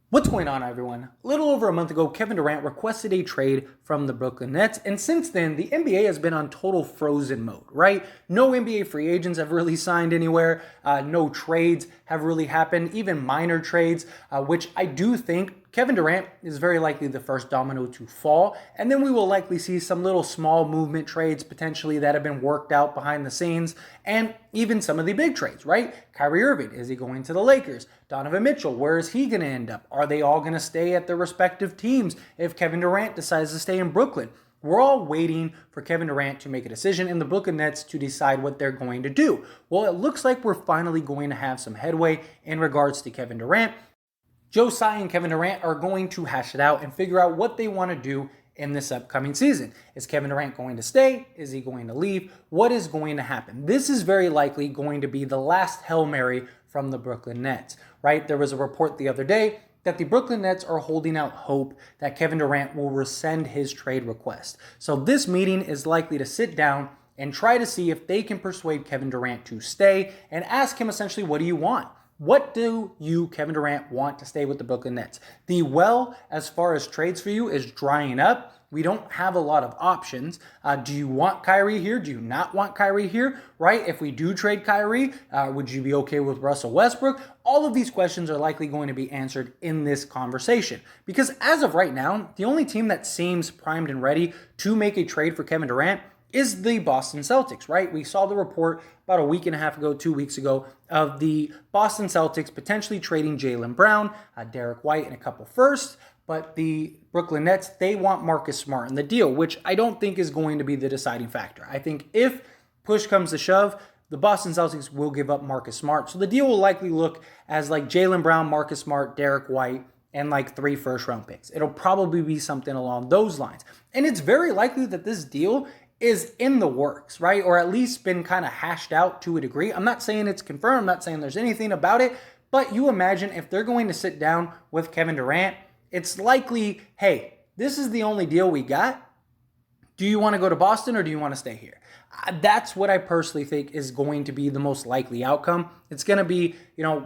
What's going on, everyone? A little over a month ago, Kevin Durant requested a trade from the Brooklyn Nets, and since then, the NBA has been on total frozen mode, right? No NBA free agents have really signed anywhere. No trades have really happened, even minor trades, which I do think Kevin Durant is very likely the first domino to fall, and then we will likely see some little small movement trades potentially that have been worked out behind the scenes, and even some of the big trades, right? Kyrie Irving, is he going to the Lakers? Donovan Mitchell, where is he going to end up? Are they all going to stay at their respective teams if Kevin Durant decides to stay in Brooklyn? We're all waiting for Kevin Durant to make a decision and the Brooklyn Nets to decide what they're going to do. Well, it looks like we're finally going to have some headway in regards to Kevin Durant. Joe Tsai and Kevin Durant are going to hash it out and figure out what they want to do in this upcoming season. Is Kevin Durant going to stay? Is he going to leave? What is going to happen? This is very likely going to be the last Hail Mary from the Brooklyn Nets, right? There was a report the other day that the Brooklyn Nets are holding out hope that Kevin Durant will rescind his trade request. So this meeting is likely to sit down and try to see if they can persuade Kevin Durant to stay and ask him essentially, what do you want? What do you, Kevin Durant, want to stay with the Brooklyn Nets? The well, as far as trades for you, is drying up. We don't have a lot of options. Do you want Kyrie here? Do you not want Kyrie here? Right? If we do trade Kyrie, would you be okay with Russell Westbrook? All of these questions are likely going to be answered in this conversation. Because as of right now, the only team that seems primed and ready to make a trade for Kevin Durant is the Boston Celtics, right? We saw the report about a week and a half ago, 2 weeks ago, of the Boston Celtics potentially trading Jaylen Brown, Derek White, and a couple firsts. But the Brooklyn Nets, they want Marcus Smart in the deal, which I don't think is going to be the deciding factor. I think if push comes to shove, the Boston Celtics will give up Marcus Smart. So the deal will likely look as like Jaylen Brown, Marcus Smart, Derek White, and like 3 first-round picks. It'll probably be something along those lines. And it's very likely that this deal is in the works, right? Or at least been kind of hashed out to a degree. I'm not saying it's confirmed. I'm not saying there's anything about it. But you imagine if they're going to sit down with Kevin Durant, it's likely, hey, this is the only deal we got. Do you want to go to Boston or do you want to stay here? That's what I personally think is going to be the most likely outcome. It's going to be,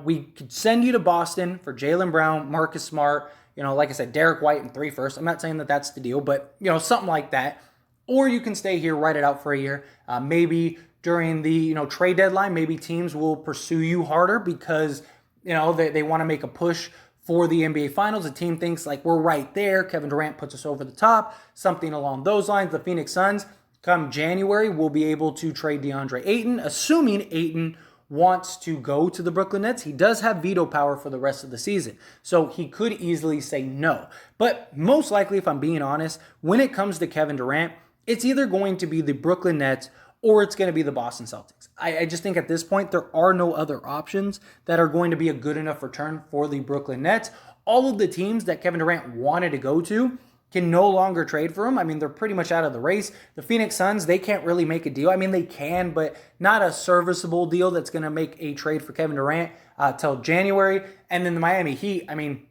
we could send you to Boston for Jaylen Brown, Marcus Smart, like I said, Derek White and 3 firsts. I'm not saying that that's the deal, but, something like that. Or you can stay here, write it out for a year. Maybe during the trade deadline, maybe teams will pursue you harder because they want to make a push for the NBA Finals. The team thinks like we're right there. Kevin Durant puts us over the top. Something along those lines. The Phoenix Suns, come January, will be able to trade DeAndre Ayton, assuming Ayton wants to go to the Brooklyn Nets. He does have veto power for the rest of the season, so he could easily say no. But most likely, if I'm being honest, when it comes to Kevin Durant, it's either going to be the Brooklyn Nets or it's going to be the Boston Celtics. I just think at this point, there are no other options that are going to be a good enough return for the Brooklyn Nets. All of the teams that Kevin Durant wanted to go to can no longer trade for him. I mean, they're pretty much out of the race. The Phoenix Suns, they can't really make a deal. I mean, they can, but not a serviceable deal that's going to make a trade for Kevin Durant till January. And then the Miami Heat, I mean,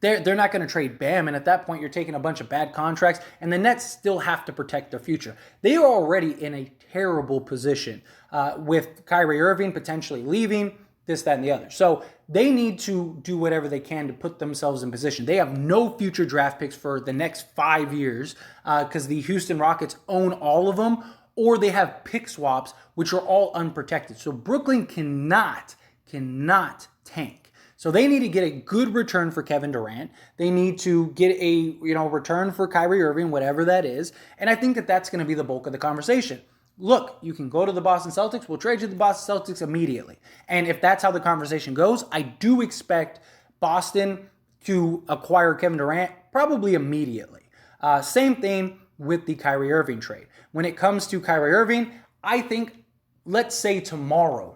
they're not going to trade Bam, and at that point, you're taking a bunch of bad contracts, and the Nets still have to protect their future. They are already in a terrible position with Kyrie Irving potentially leaving, this, that, and the other. So they need to do whatever they can to put themselves in position. They have no future draft picks for the next 5 years because the Houston Rockets own all of them, or they have pick swaps, which are all unprotected. So Brooklyn cannot tank. So they need to get a good return for Kevin Durant. They need to get a return for Kyrie Irving, whatever that is. And I think that that's going to be the bulk of the conversation. Look, you can go to the Boston Celtics. We'll trade you to the Boston Celtics immediately. And if that's how the conversation goes, I do expect Boston to acquire Kevin Durant probably immediately. Same thing with the Kyrie Irving trade. When it comes to Kyrie Irving, I think, let's say tomorrow,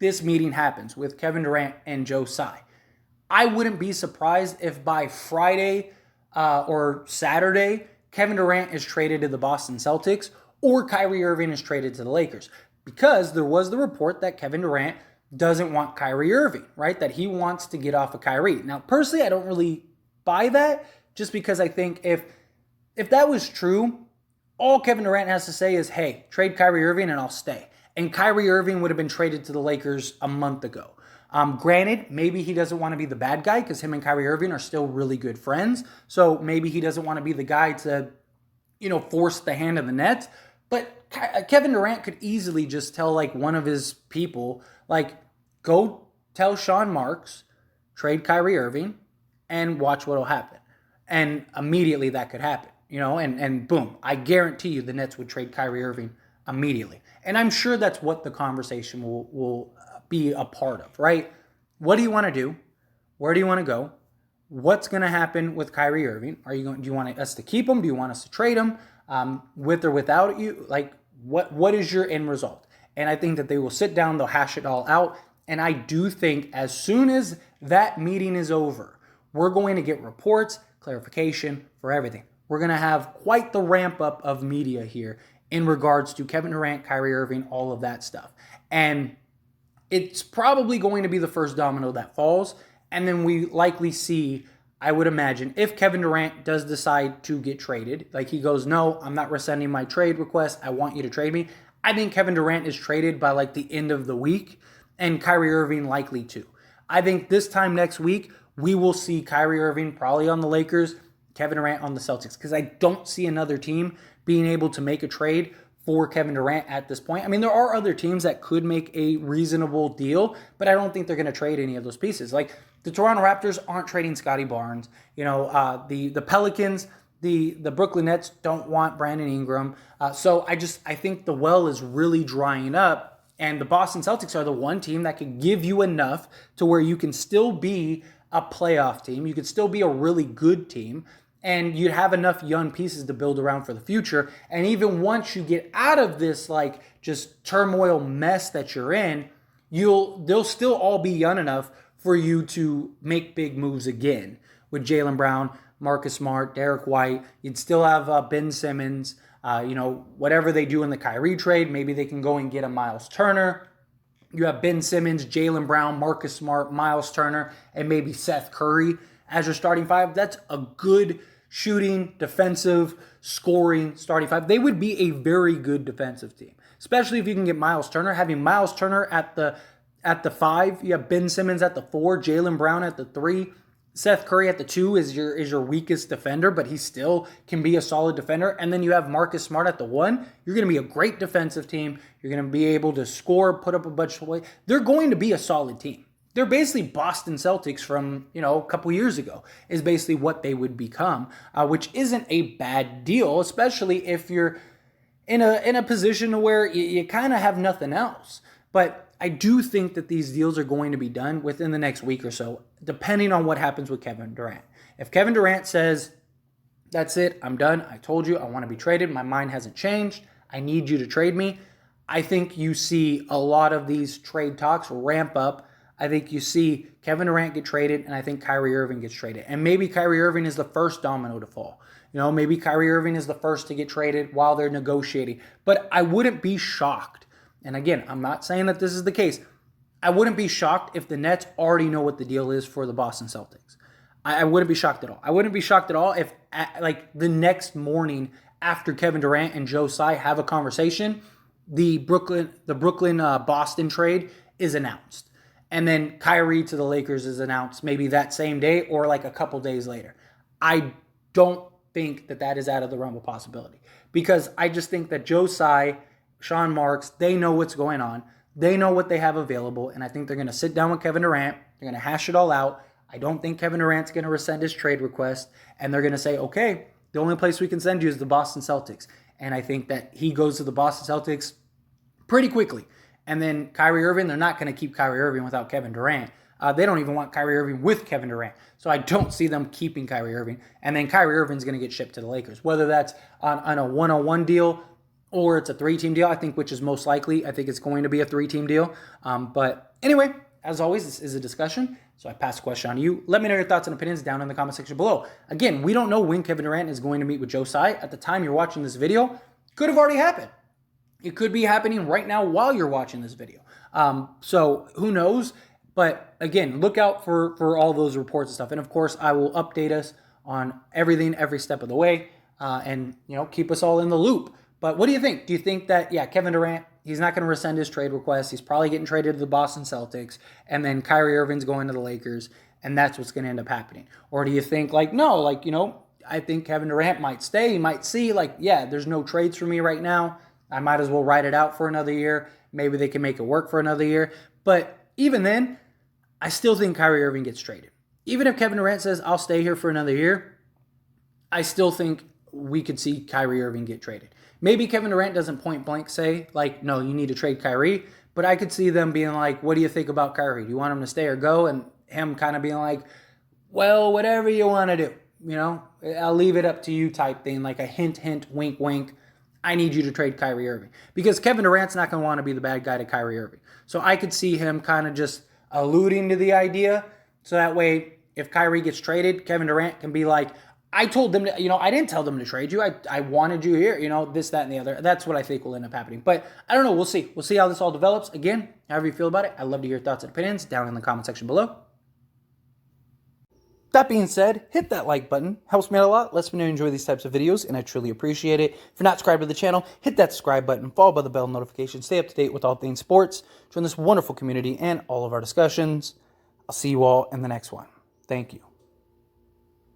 this meeting happens with Kevin Durant and Joe Tsai. I wouldn't be surprised if by Friday or Saturday, Kevin Durant is traded to the Boston Celtics or Kyrie Irving is traded to the Lakers, because there was the report that Kevin Durant doesn't want Kyrie Irving, right? That he wants to get off of Kyrie. Now, personally, I don't really buy that, just because I think if that was true, all Kevin Durant has to say is, hey, trade Kyrie Irving and I'll stay. And Kyrie Irving would have been traded to the Lakers a month ago. Granted, maybe he doesn't want to be the bad guy because him and Kyrie Irving are still really good friends. So maybe he doesn't want to be the guy to, force the hand of the Nets. But Kevin Durant could easily just tell like one of his people, like, go tell Sean Marks, trade Kyrie Irving, and watch what'll happen. And immediately that could happen, and boom, I guarantee you the Nets would trade Kyrie Irving immediately. And I'm sure that's what the conversation will be a part of, right? What do you want to do? Where do you want to go? What's going to happen with Kyrie Irving? Do you want us to keep him? Do you want us to trade him? With or without you? Like, what is your end result? And I think that they will sit down, they'll hash it all out. And I do think as soon as that meeting is over, we're going to get reports, clarification for everything. We're going to have quite the ramp up of media here in regards to Kevin Durant, Kyrie Irving, all of that stuff. And it's probably going to be the first domino that falls. And then we likely see, I would imagine, if Kevin Durant does decide to get traded, like he goes, no, I'm not rescinding my trade request, I want you to trade me. I think Kevin Durant is traded by like the end of the week, and Kyrie Irving likely too. I think this time next week, we will see Kyrie Irving probably on the Lakers, Kevin Durant on the Celtics, because I don't see another team being able to make a trade for Kevin Durant at this point. I mean, there are other teams that could make a reasonable deal, but I don't think they're going to trade any of those pieces. Like the Toronto Raptors aren't trading Scotty Barnes. The Pelicans, the Brooklyn Nets don't want Brandon Ingram. So I think the well is really drying up, and the Boston Celtics are the one team that can give you enough to where you can still be a playoff team. You could still be a really good team, and you'd have enough young pieces to build around for the future. And even once you get out of this like just turmoil mess that you're in, they'll still all be young enough for you to make big moves again with Jaylen Brown, Marcus Smart, Derek White. You'd still have Ben Simmons. Whatever they do in the Kyrie trade, maybe they can go and get a Miles Turner. You have Ben Simmons, Jaylen Brown, Marcus Smart, Miles Turner, and maybe Seth Curry as your starting five. That's a good shooting, defensive, scoring starting five. They would be a very good defensive team, especially if you can get Miles Turner. Having Miles Turner at the 5, you have Ben Simmons at the 4, Jaylen Brown at the 3, Seth Curry at the 2 is your weakest defender, but he still can be a solid defender. And then you have Marcus Smart at the 1. You're going to be a great defensive team. You're going to be able to score, put up a bunch of weight. They're going to be a solid team. They're basically Boston Celtics from, a couple years ago is basically what they would become, which isn't a bad deal, especially if you're in a position where you kind of have nothing else. But I do think that these deals are going to be done within the next week or so, depending on what happens with Kevin Durant. If Kevin Durant says, that's it, I'm done, I told you I want to be traded, my mind hasn't changed, I need you to trade me, I think you see a lot of these trade talks ramp up. I think you see Kevin Durant get traded, and I think Kyrie Irving gets traded. And maybe Kyrie Irving is the first domino to fall. Maybe Kyrie Irving is the first to get traded while they're negotiating. But I wouldn't be shocked. And again, I'm not saying that this is the case. I wouldn't be shocked if the Nets already know what the deal is for the Boston Celtics. I wouldn't be shocked at all. I wouldn't be shocked at all if, the next morning after Kevin Durant and Joe Tsai have a conversation, the Brooklyn Boston trade is announced. And then Kyrie to the Lakers is announced maybe that same day or like a couple days later. I don't think that is out of the realm of possibility, because I just think that Joe Tsai, Sean Marks, they know what's going on. They know what they have available, and I think they're going to sit down with Kevin Durant. They're going to hash it all out. I don't think Kevin Durant's going to rescind his trade request, and they're going to say, okay, the only place we can send you is the Boston Celtics. And I think that he goes to the Boston Celtics pretty quickly. And then Kyrie Irving, they're not going to keep Kyrie Irving without Kevin Durant. They don't even want Kyrie Irving with Kevin Durant. So I don't see them keeping Kyrie Irving. And then Kyrie Irving's going to get shipped to the Lakers, whether that's on a one-on-one deal or it's a 3-team deal, I think, which is most likely. I think it's going to be a 3-team deal. But anyway, as always, this is a discussion. So I pass the question on to you. Let me know your thoughts and opinions down in the comment section below. Again, we don't know when Kevin Durant is going to meet with Joe Tsai. At the time you're watching this video, could have already happened. It could be happening right now while you're watching this video. So who knows? But again, look out for all those reports and stuff. And of course, I will update us on everything every step of the way, and keep us all in the loop. But what do you think? Do you think that, Kevin Durant he's not going to rescind his trade request. He's probably getting traded to the Boston Celtics, and then Kyrie Irving's going to the Lakers, and that's what's going to end up happening? Or do you think, like, no, like, I think Kevin Durant might stay. He might see, like, yeah, there's no trades for me right now. I might as well ride it out for another year. Maybe they can make it work for another year. But even then, I still think Kyrie Irving gets traded. Even if Kevin Durant says, I'll stay here for another year, I still think we could see Kyrie Irving get traded. Maybe Kevin Durant doesn't point blank say, like, no, you need to trade Kyrie. But I could see them being like, what do you think about Kyrie? Do you want him to stay or go? And him kind of being like, well, whatever you want to do. I'll leave it up to you type thing, like a hint, hint, wink, wink. I need you to trade Kyrie Irving. Because Kevin Durant's not going to want to be the bad guy to Kyrie Irving. So I could see him kind of just alluding to the idea. So that way, if Kyrie gets traded, Kevin Durant can be like, I told them to, I didn't tell them to trade you. I wanted you here, this, that, and the other. That's what I think will end up happening. But I don't know. We'll see. We'll see how this all develops. Again, however you feel about it, I'd love to hear your thoughts and opinions down in the comment section below. That being said, hit that like button. Helps me out a lot. Lets me know you enjoy these types of videos, and I truly appreciate it. If you're not subscribed to the channel, hit that subscribe button, followed by the bell notification. Stay up to date with all things sports. Join this wonderful community and all of our discussions. I'll see you all in the next one. Thank you.